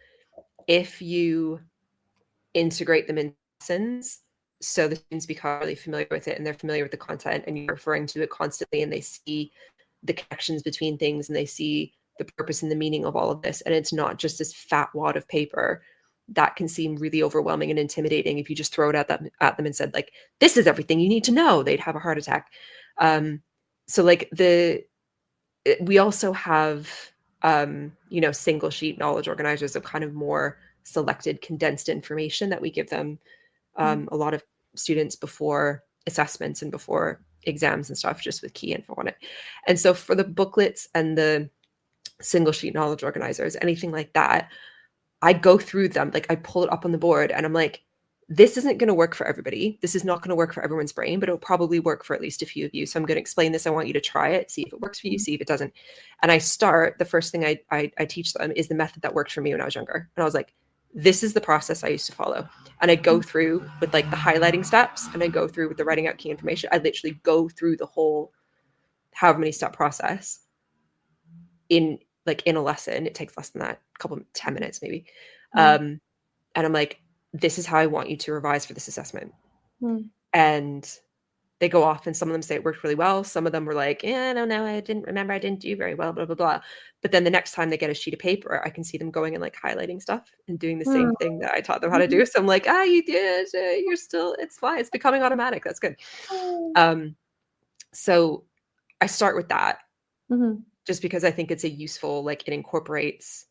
if you integrate them in lessons, so the students become really familiar with it and they're familiar with the content and you're referring to it constantly and they see the connections between things and they see the purpose and the meaning of all of this. And it's not just this fat wad of paper that can seem really overwhelming and intimidating. If you just throw it at them and said, like, this is everything you need to know, they'd have a heart attack. So like we also have, single sheet knowledge organizers of kind of more selected, condensed information that we give them, a lot of students before assessments and before exams and stuff, just with key info on it. And so for the booklets and the single sheet knowledge organizers, anything like that, I go through them, like I pull it up on the board and I'm like, this isn't going to work for everybody. This is not going to work for everyone's brain, but it'll probably work for at least a few of you. So I'm going to explain this. I want you to try it, see if it works for you, see if it doesn't. And the first thing I teach them is the method that worked for me when I was younger. And I was like, this is the process I used to follow. And I go through with like the highlighting steps and I go through with the writing out key information. I literally go through the whole however many step process in a lesson. It takes less than that, 10 minutes maybe. And I'm like, this is how I want you to revise for this assessment. And they go off and some of them say it worked really well. Some of them were like, I don't know, I didn't remember, I didn't do very well, blah, blah, blah. But then the next time they get a sheet of paper, I can see them going and like highlighting stuff and doing the same thing that I taught them how to do. So I'm like, you did, you're still, it's fine. It's becoming automatic. That's good. So I start with that just because I think it's a useful, like it incorporates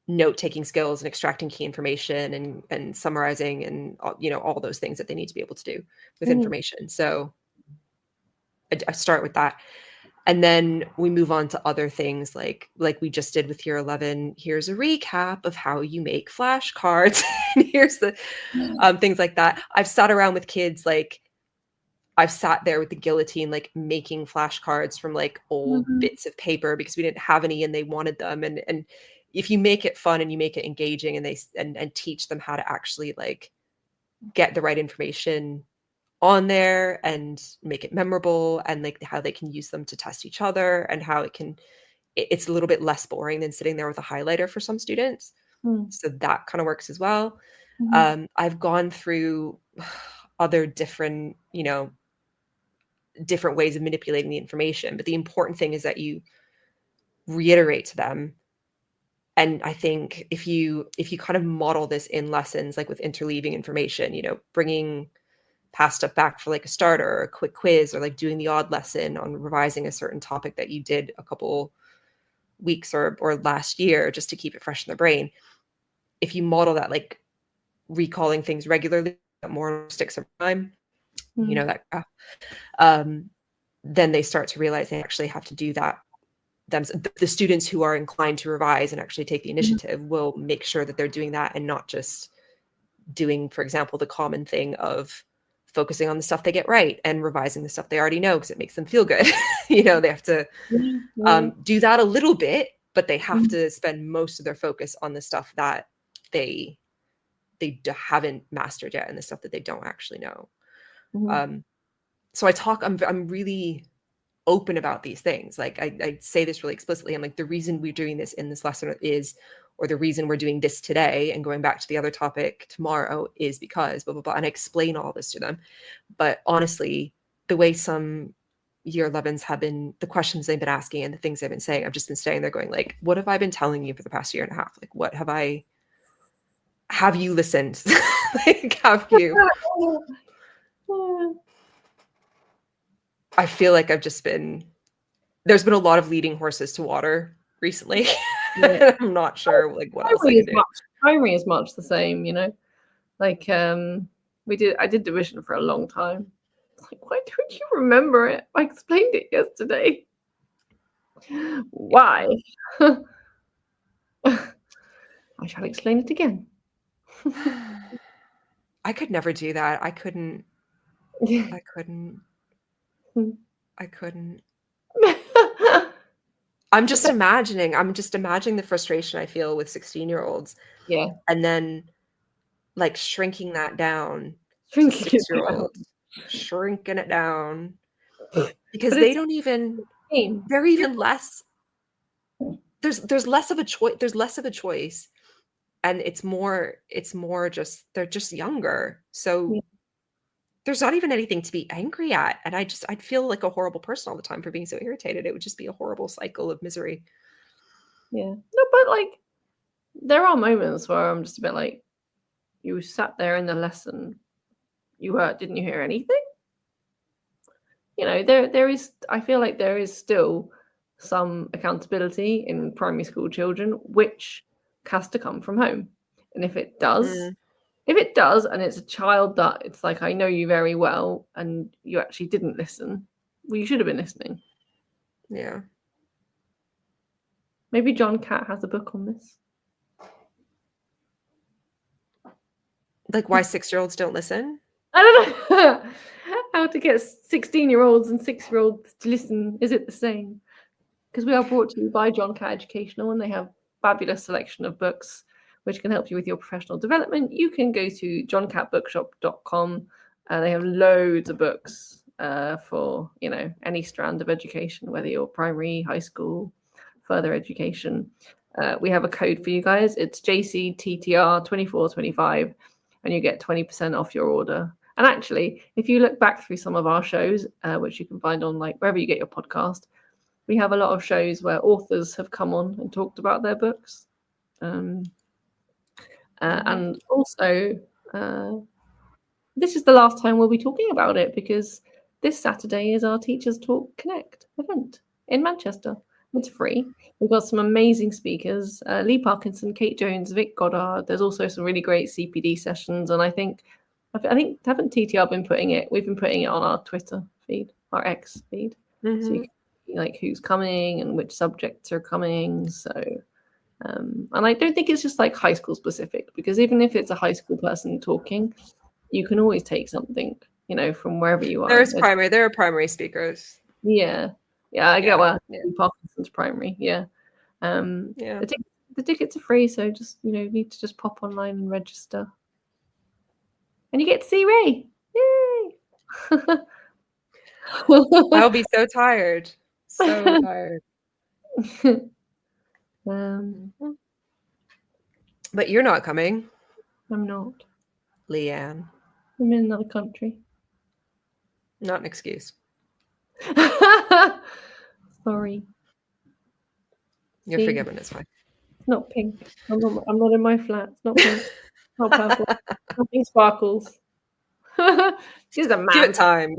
note-taking skills and extracting key information and summarizing and all those things that they need to be able to do with information. So I start with that. And then we move on to other things like we just did with year 11. Here's a recap of how you make flashcards. And here's the things like that. I've sat around with kids, like I've sat there with the guillotine, like making flashcards from like old bits of paper because we didn't have any and they wanted them. And if you make it fun and you make it engaging and teach them how to actually like get the right information on there and make it memorable and like how they can use them to test each other and how it's a little bit less boring than sitting there with a highlighter for some students. So that kind of works as well. I've gone through other different ways of manipulating the information, but the important thing is that you reiterate to them. And I think if you kind of model this in lessons, like with interleaving information, bringing past stuff back for like a starter or a quick quiz, or like doing the odd lesson on revising a certain topic that you did a couple weeks or last year, just to keep it fresh in their brain. If you model that, like recalling things regularly, that more sticks over time, then they start to realize they actually have to do that. The students who are inclined to revise and actually take the initiative will make sure that they're doing that and not just doing, for example, the common thing of focusing on the stuff they get right and revising the stuff they already know because it makes them feel good. They have to do that a little bit, but they have to spend most of their focus on the stuff that they haven't mastered yet and the stuff that they don't actually know. So I'm really open about these things. Like I say this really explicitly. I'm like, the reason we're doing this in this lesson is, or the reason we're doing this today and going back to the other topic tomorrow is because blah, blah, blah. And I explain all this to them. But honestly, the way some year 11s have been, the questions they've been asking and the things they've been saying, I've just been staying there going like, what have I been telling you for the past year and a half? Like, what have you listened? Like, have you? I feel like there's been a lot of leading horses to water recently. Yeah. I'm not sure like what else I can do. Primary is much the same, you know. Like I did division for a long time. Like, why don't you remember it? I explained it yesterday. Why? I shall explain it again. I could never do that. I couldn't. I'm just imagining the frustration I feel with 16-year-olds. Yeah. And then like shrinking that down. Shrinking it down. Because they don't even, they're even less, there's less of a choice. And it's more just, they're just younger. So there's not even anything to be angry at. And I'd feel like a horrible person all the time for being so irritated. It would just be a horrible cycle of misery. Yeah. No, but like, there are moments where I'm just a bit like, you sat there in the lesson, didn't you hear anything? You know, there is, I feel like there is still some accountability in primary school children, which has to come from home. And if it does, and it's a child that it's like, I know you very well and you actually didn't listen, well, you should have been listening. Yeah. Maybe John Catt has a book on this. Like why 6-year-olds don't listen? I don't know. How to get 16-year-olds and 6-year-olds to listen. Is it the same? Because we are brought to you by John Catt Educational, and they have fabulous selection of books which can help you with your professional development. You can go to johncattbookshop.com. They have loads of books for, you know, any strand of education, whether you're primary, high school, further education. We have a code for you guys. It's JCTTR2425, and you get 20% off your order. And actually, if you look back through some of our shows, which you can find on like wherever you get your podcast, we have a lot of shows where authors have come on and talked about their books. And also, this is the last time we'll be talking about it, because this Saturday is our Teachers Talk Connect event in Manchester. It's free. We've got some amazing speakers, Lee Parkinson, Kate Jones, Vic Goddard. There's also some really great CPD sessions. And I think haven't TTR been putting it? We've been putting it on our Twitter feed, our X feed. Mm-hmm. So you can see like who's coming and which subjects are coming. So, and I don't think it's just like high school specific, because even if it's a high school person talking, you can always take something, you know, from wherever you are. There are primary speakers. Yeah. Yeah, I get where Parkinson's primary. Yeah. The tickets are free, so just, you know, need to just pop online and register. And you get to see Ray. Yay! I'll be so tired. So tired. But you're not coming. I'm not. Lianne. I'm in another country. Not an excuse. Sorry. You're forgiven, it's fine. It's not pink. I'm not in my flat. It's not pink. Not purple. Nothing sparkles. She's a man. Give it time.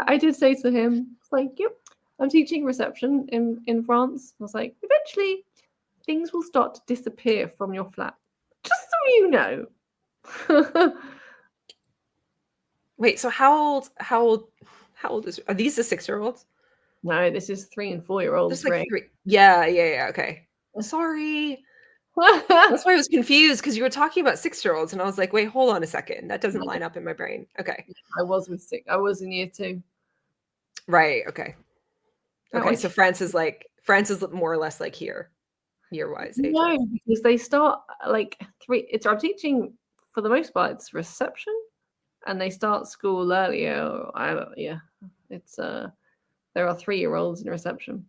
I did say to him, it's like, yep, I'm teaching reception in France. I was like, eventually things will start to disappear from your flat. Just so you know. Wait, so how old are these the 6-year-olds? No, this is 3 and 4-year-olds. Like 3. Yeah. Okay. Sorry. That's why I was confused, because you were talking about 6-year-olds, and I was like, wait, hold on a second. That doesn't line up in my brain. Okay. I was in year 2. Right. Okay. Okay, so France is more or less like here, year-wise. No, because they start like 3. I'm teaching for the most part. It's reception, and they start school earlier. It's there are 3-year-olds in reception.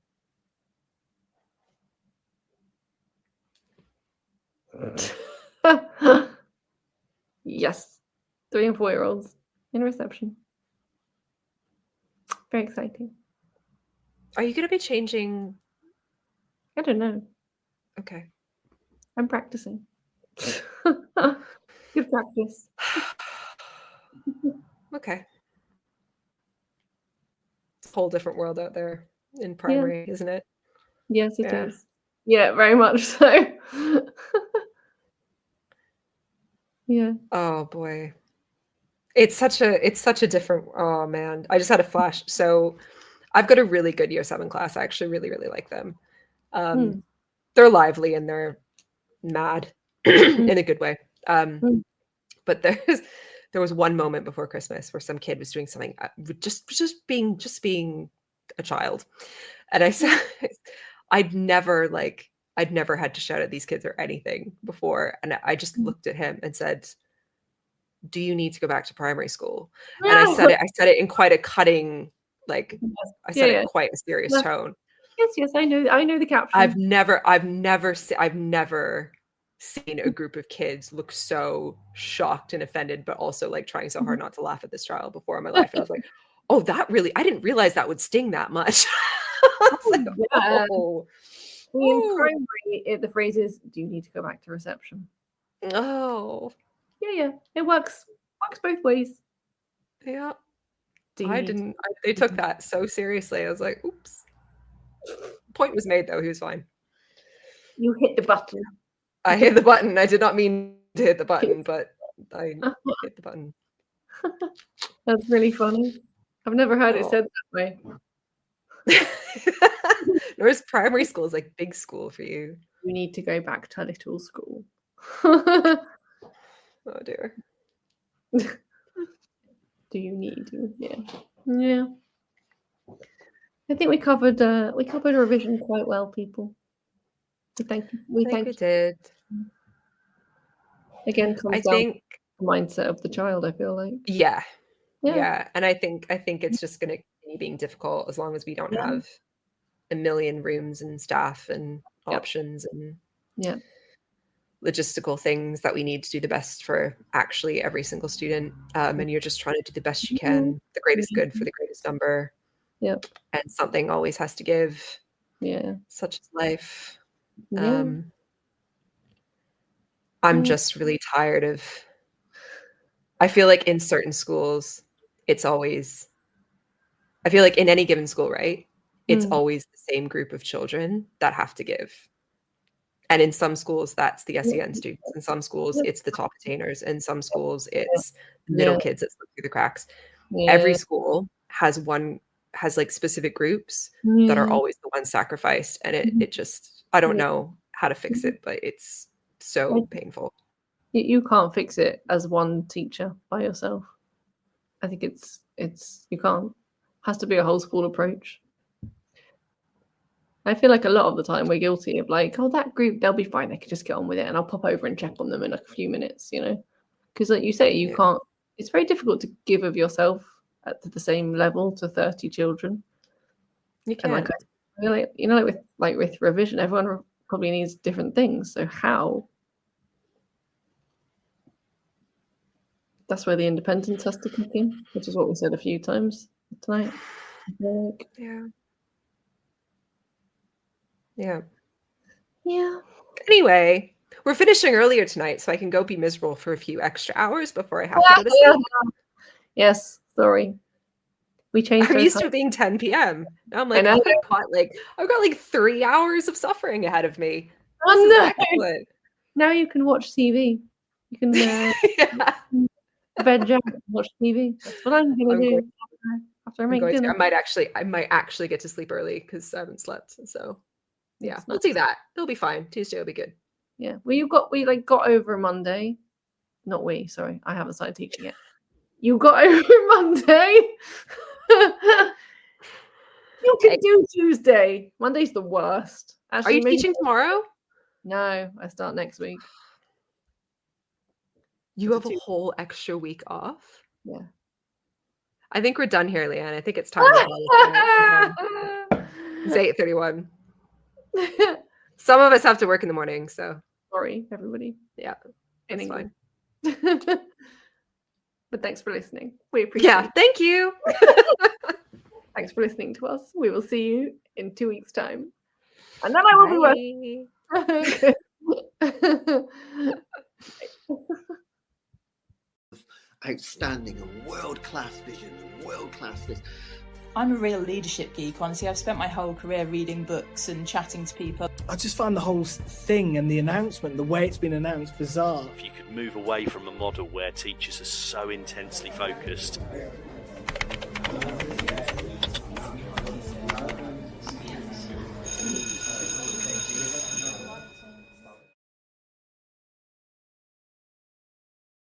Yes, 3 and 4-year-olds in reception. Very exciting. Are you going to be changing? I don't know. Okay. I'm practicing. Good practice. Okay. It's a whole different world out there in primary, isn't it? Yes, it is. Yeah, very much so. Yeah. Oh boy. It's such a different, oh man. I just had a flash. So I've got a really good year 7 class. I actually really, really like them. They're lively and they're mad in a good way. But there was one moment before Christmas where some kid was doing something, just being a child, and I said, I'd never had to shout at these kids or anything before, and I just looked at him and said, "Do you need to go back to primary school?" And I said it in quite a cutting, like I said it in quite a serious tone. Yes, I know the caption. I've never seen a group of kids look so shocked and offended, but also like trying so hard not to laugh at this child before in my life. And I was like, oh, I didn't realize that would sting that much. In primary, the phrase is, "Do you need to go back to reception?" Oh. Yeah. It works both ways. Yeah. They took that so seriously. I was like, oops. Point was made though. He was fine. You hit the button. I hit the button. I did not mean to hit the button, but I hit the button. That's really funny. I've never heard it said that way. Whereas primary school is like big school for you. You need to go back to little school. Oh dear. Do you need to? Yeah. I think we covered revision quite well, people. Thank you. We did. Again, comes down to the mindset of the child, I feel like. Yeah. And I think it's just going to continue being difficult as long as we don't have a million rooms and staff and options and logistical things that we need to do the best for actually every single student. And you're just trying to do the best you can, the greatest good for the greatest number. Yep. And something always has to give. Yeah. Such is life. Yeah. I'm just really tired of, I feel like in certain schools, it's always, I feel like in any given school, right? It's always the same group of children that have to give. And in some schools, that's the SEN students. In some schools, it's the top attainers. In some schools, it's the middle kids that slip through the cracks. Every school has like specific groups that are always the ones sacrificed. And it just, I don't know how to fix it, but it's so painful. You can't fix it as one teacher by yourself. I think it's you can't. It has to be a whole school approach. I feel like a lot of the time we're guilty of like, oh, that group, they'll be fine. They can just get on with it. And I'll pop over and check on them in like a few minutes, because like you say, you can't, it's very difficult to give of yourself at the same level to 30 children. You can. And with revision, everyone probably needs different things. So how? That's where the independence has to kick in, which is what we said a few times tonight. Yeah. Anyway, we're finishing earlier tonight, so I can go be miserable for a few extra hours before I have to go to sleep. Yes, sorry. We changed. I'm used to it being 10 p.m. Now I'm like, I've got like 3 hours of suffering ahead of me. Oh no! Now you can watch TV. You can bed down and watch TV. That's what I'm gonna do after I make dinner. I might actually get to sleep early because I haven't slept. So yeah, we'll do that. It'll be fine. Tuesday will be good. Yeah. Well, we got over Monday. Not we. Sorry, I haven't started teaching yet. You got over Monday. You can do Tuesday. Monday's the worst. Actually, Are you maybe- teaching tomorrow? No, I start next week. You have It's a a whole extra week off? Yeah. I think we're done here, Lianne. I think it's time to call it. It's 8:31. Some of us have to work in the morning, so Sorry, everybody. yeah, In that's England. fine. But thanks for listening. We appreciate Yeah, it. thank you. Thanks for listening to us. We will see you in 2 weeks' time. And then I will be working. Outstanding, a world-class vision, a world-class this. I'm a real leadership geek, honestly. I've spent my whole career reading books and chatting to people. I just find the whole thing and the announcement, the way it's been announced, bizarre. If you could move away from a model where teachers are so intensely focused.